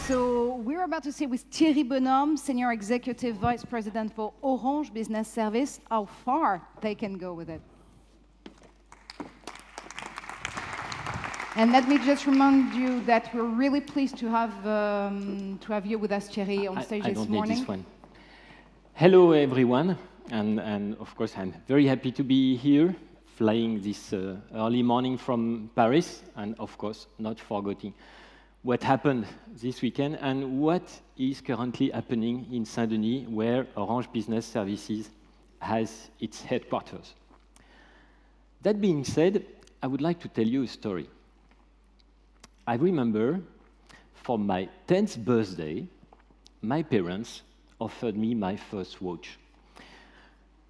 So we're about to see with Thierry Bonhomme, Senior Executive Vice President for Orange Business Service, how far they can go with it. And let me just remind you that we're really pleased to have you with us, Thierry, on stage this morning. I don't need this one. Hello, everyone. And of course, I'm very happy to be here, flying this early morning from Paris, and of course, not forgetting what happened this weekend and what is currently happening in Saint-Denis, where Orange Business Services has its headquarters. That being said, I would like to tell you a story. I remember for my 10th birthday, my parents offered me my first watch.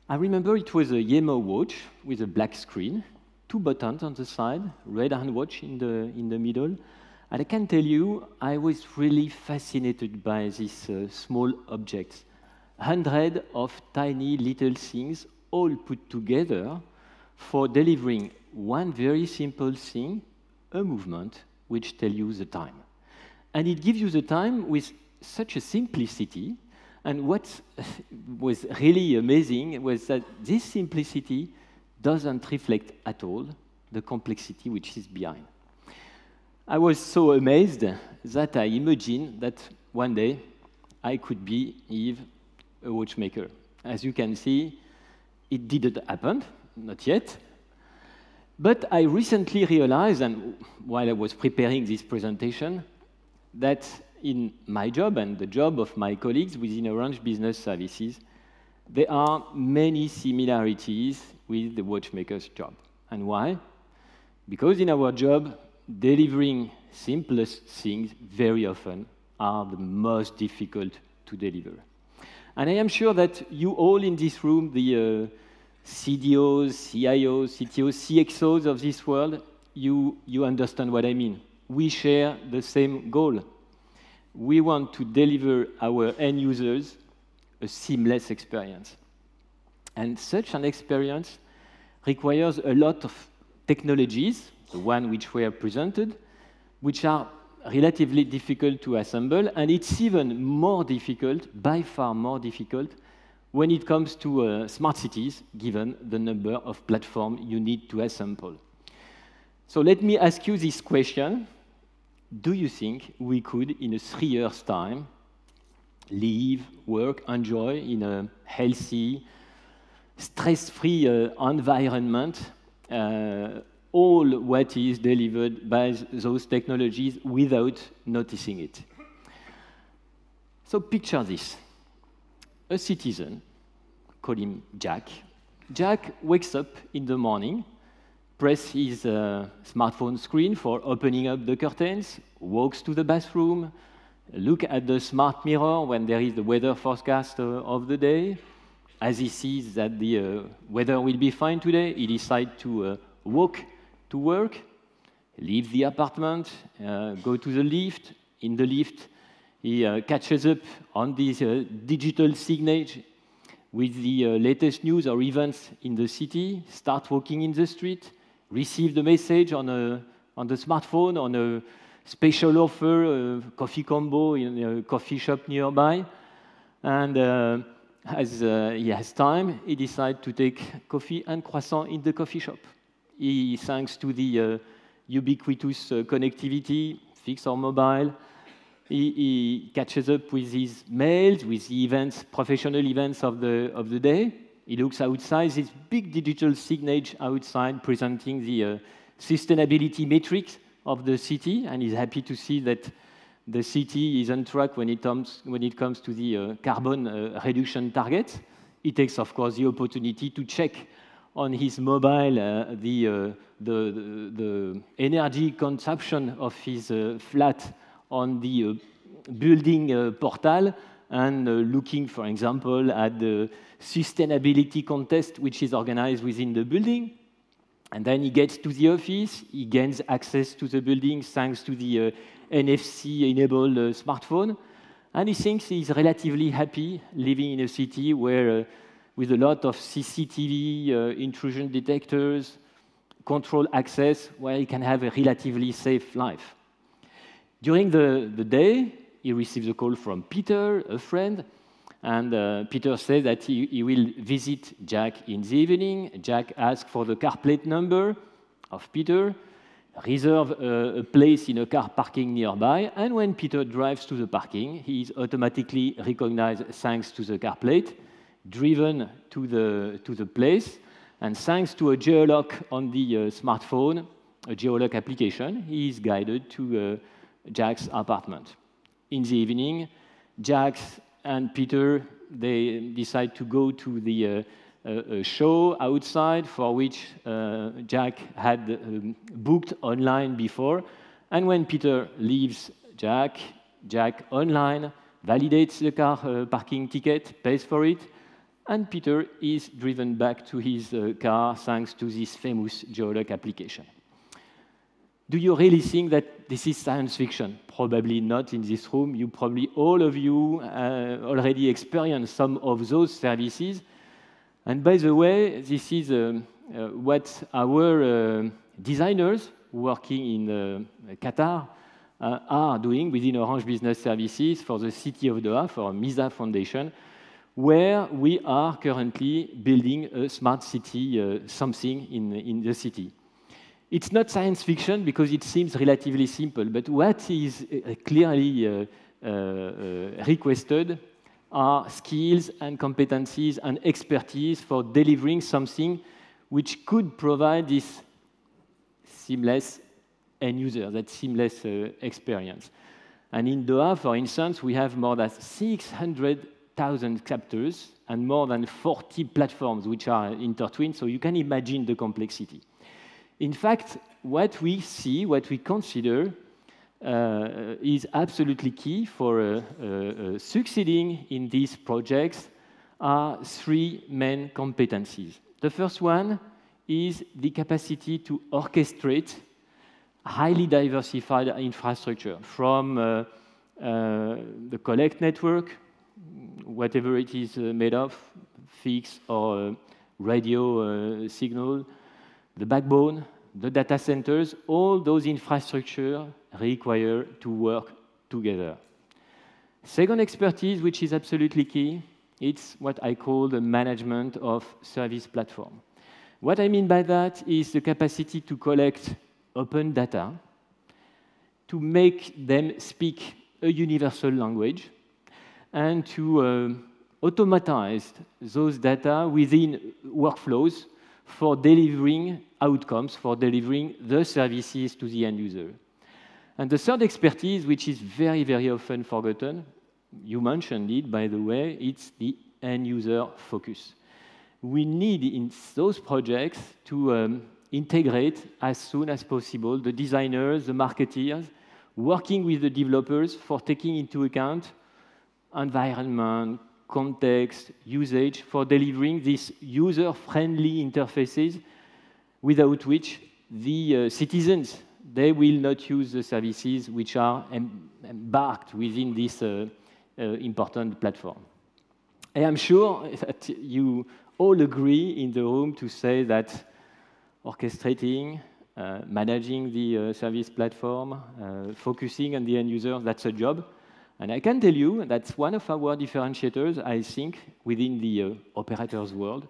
I remember it was a Yemo watch with a black screen, 2 buttons on the side, red hand watch in the middle. And I can tell you, I was really fascinated by these small objects. 100 of tiny little things all put together for delivering one very simple thing, a movement, which tells you the time. And it gives you the time with such a simplicity. And what was really amazing was that this simplicity doesn't reflect at all the complexity which is behind. I was so amazed that I imagined that one day I could be Yves, a watchmaker. As you can see, it didn't happen, not yet. But I recently realized, and while I was preparing this presentation, that in my job and the job of my colleagues within Orange Business Services, there are many similarities with the watchmaker's job. And why? Because in our job, delivering simplest things very often are the most difficult to deliver. And I am sure that you all in this room, the CDOs, CIOs, CTOs, CXOs of this world, you understand what I mean. We share the same goal. We want to deliver our end users a seamless experience. And such an experience requires a lot of technologies, the one which were presented, which are relatively difficult to assemble, and it's even more difficult, by far more difficult, when it comes to smart cities, given the number of platforms you need to assemble. So let me ask you this question. Do you think we could, in a 3 years' time, live, work, enjoy in a healthy, stress-free environment, all what is delivered by those technologies without noticing it? So picture this. A citizen, call him Jack. Jack wakes up in the morning, presses his smartphone screen for opening up the curtains, walks to the bathroom, look at the smart mirror when there is the weather forecast of the day. As he sees that the weather will be fine today, he decides to walk to work, leave the apartment, go to the lift. In the lift, he catches up on this digital signage with the latest news or events in the city, start walking in the street, receive the message on the smartphone on a special offer, a coffee combo in a coffee shop nearby. And as he has time, he decides to take coffee and croissant in the coffee shop. Thanks to the ubiquitous connectivity, fixed or mobile, he catches up with his mails, with the events, professional events of the day. He looks outside, this big digital signage outside presenting the sustainability metrics of the city, and he's happy to see that the city is on track when it comes to the carbon reduction targets. He takes, of course, the opportunity to check on his mobile the energy consumption of his flat on the building portal, and looking, for example, at the sustainability contest which is organized within the building. And then he gets to the office, he gains access to the building thanks to the NFC-enabled smartphone, and he thinks he's relatively happy living in a city where, with a lot of CCTV, intrusion detectors, control access, where he can have a relatively safe life. During the day, he receives a call from Peter, a friend, and Peter says that he will visit Jack in the evening. Jack asks for the car plate number of Peter, reserve a place in a car parking nearby, and when Peter drives to the parking, he is automatically recognized thanks to the car plate, driven to the place, and thanks to a geolock on the smartphone, a geolock application, he is guided to Jack's apartment. In the evening, Jack and Peter, they decide to go to the a show outside for which Jack had booked online before. And when Peter leaves Jack online validates the car parking ticket, pays for it, and Peter is driven back to his car thanks to this famous geolock application. Do you really think that this is science fiction? Probably not in this room. You probably, all of you, already experienced some of those services. And by the way, this is what our designers working in Qatar are doing within Orange Business Services for the city of Doha, for MISA Foundation, where we are currently building a smart city, something in the city. It's not science fiction because it seems relatively simple, but what is clearly requested are skills and competencies and expertise for delivering something which could provide this seamless end user, that seamless experience. And in Doha, for instance, we have more than 600,000 chapters and more than 40 platforms which are intertwined, so you can imagine the complexity. In fact, what we see, what we consider is absolutely key for succeeding in these projects are three main competencies. The first one is the capacity to orchestrate highly diversified infrastructure from the collect network, whatever it is made of, fixed or radio signal, the backbone, the data centers, all those infrastructure require to work together. Second expertise, which is absolutely key, it's what I call the management of service platform. What I mean by that is the capacity to collect open data, to make them speak a universal language, and to automatize those data within workflows for delivering outcomes, for delivering the services to the end user. And the third expertise, which is very, very often forgotten, you mentioned it, by the way, it's the end user focus. We need in those projects to integrate as soon as possible the designers, the marketeers, working with the developers for taking into account environment, context, usage, for delivering these user-friendly interfaces without which the citizens, they will not use the services which are embarked within this important platform. I am sure that you all agree in the room to say that orchestrating, managing the service platform, focusing on the end user, that's a job. And I can tell you that's one of our differentiators, I think, within the operators world.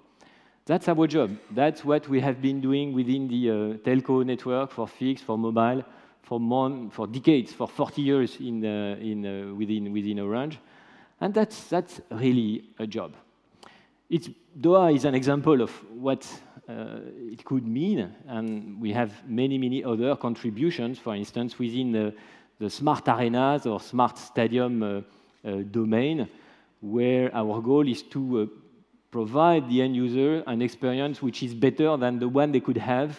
That's our job. That's what we have been doing within the telco network for fixed, for mobile, for decades, for 40 years within Orange. And that's really a job. Doha is an example of what it could mean, and we have many, many other contributions, for instance, within the smart arenas or smart stadium domain, where our goal is to provide the end user an experience which is better than the one they could have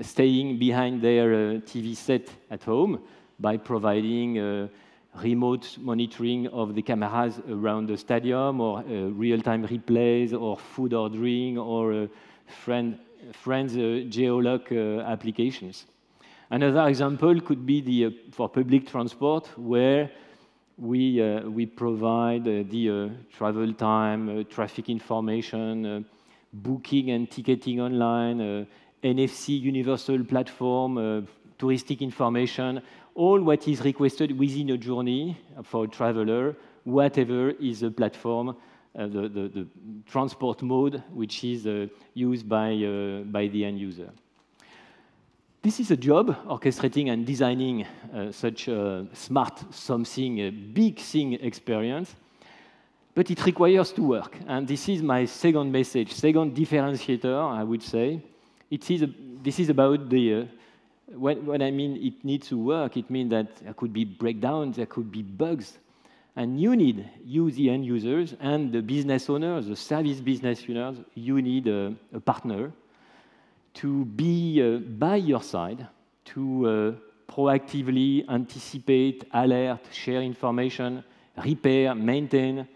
staying behind their TV set at home by providing remote monitoring of the cameras around the stadium, or real-time replays, or food ordering, or friends geolock applications. Another example could be for public transport, where we provide the travel time, traffic information, booking and ticketing online, NFC universal platform, touristic information, all what is requested within a journey for a traveler, whatever is the platform, the transport mode which is used by the end user. This is a job, orchestrating and designing such a smart something, a big thing experience, but it requires to work. And this is my second message, second differentiator, I would say. This is about the, when I mean it needs to work, it means that there could be breakdowns, there could be bugs, and you, the end users, and the business owners, the service business owners, you need a partner to be by your side, to proactively anticipate, alert, share information, repair, maintain.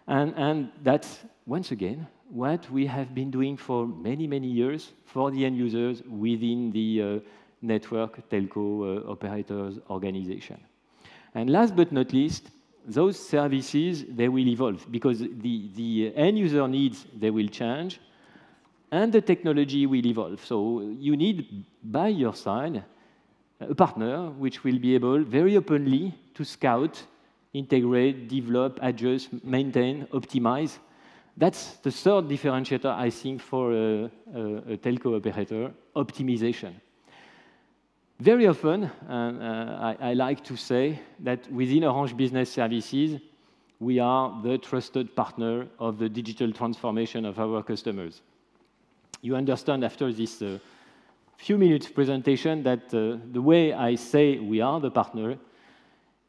And that's, once again, what we have been doing for many, many years for the end users within the network telco operators organization. And last but not least, those services, they will evolve because the end user needs, they will change, and the technology will evolve. So you need, by your side, a partner which will be able very openly to scout, integrate, develop, adjust, maintain, optimize. That's the third differentiator, I think, for a telco operator, optimization. Very often, I like to say that within Orange Business Services, we are the trusted partner of the digital transformation of our customers. You understand after this few minutes presentation that the way I say we are the partner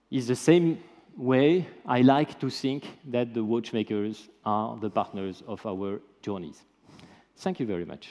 is the same way I like to think that the watchmakers are the partners of our journeys. Thank you very much.